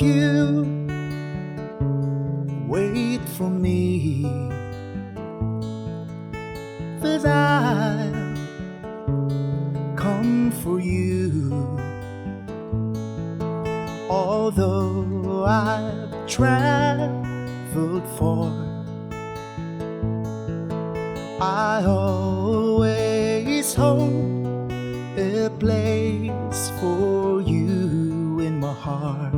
If you wait for me, then I'll come for you. Although I've traveled far, I always hold a place for you in my heart.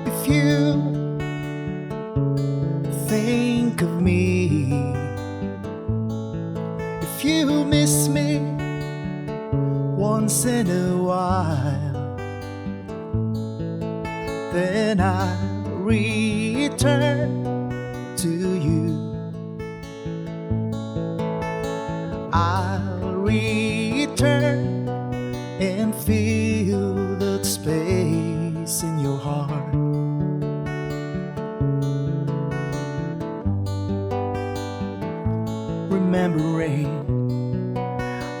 If you think of me, if you miss me once in a while, then I'll return to you. I'll return and fill that space in your heart. Remembering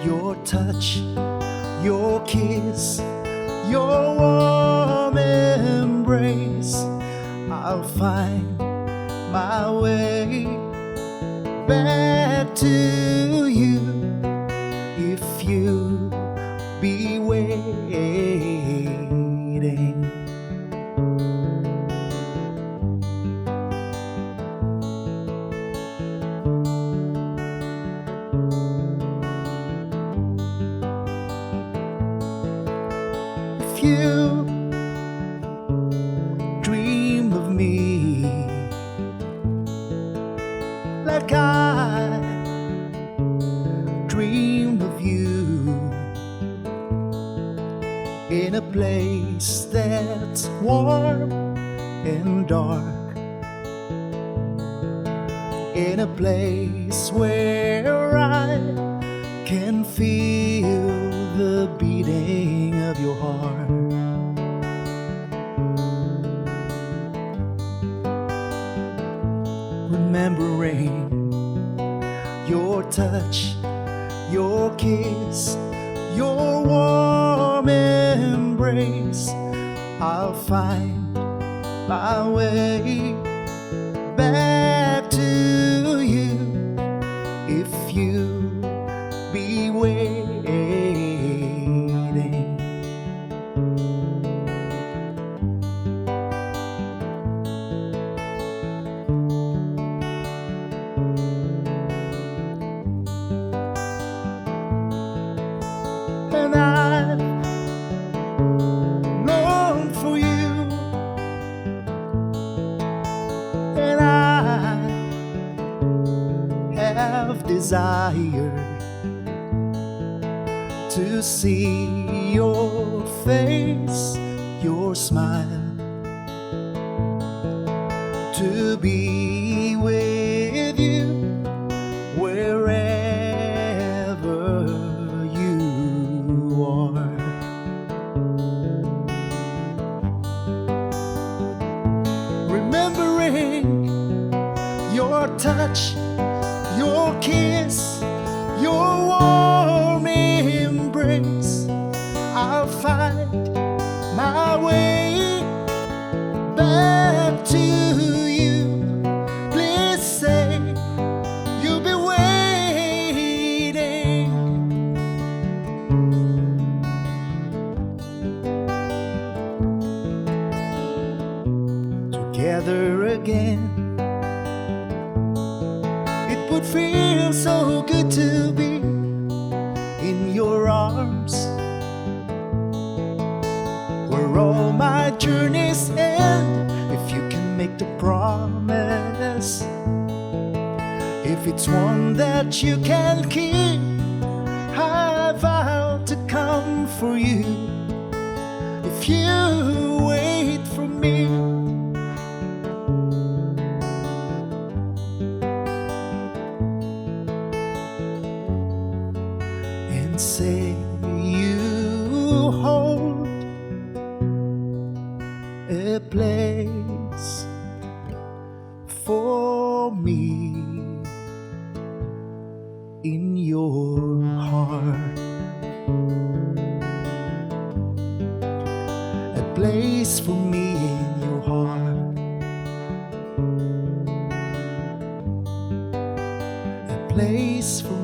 your touch, your kiss, your warm embrace, I'll find my way back to you if you be waiting. If you dream of me like I dream of you, in a place that's warm and dark, in a place where I can feel the beating of your heart. Remembering your touch, your kiss, your warm embrace, I'll find my way back to you if you be waiting. And I long for you, and I have desire to see your face, your smile, to be with you wherever you are. Remembering your touch, your kiss, your warm embrace, I'll find my way back to you. Please say you'll be waiting. Together again, it would feel so good to be in your arms, where all my journeys end. If you can make the promise, if it's one that you can keep, I vow to come for you if you wait for me. And say you hold a place for me in your heart. place for me in your heart, a place for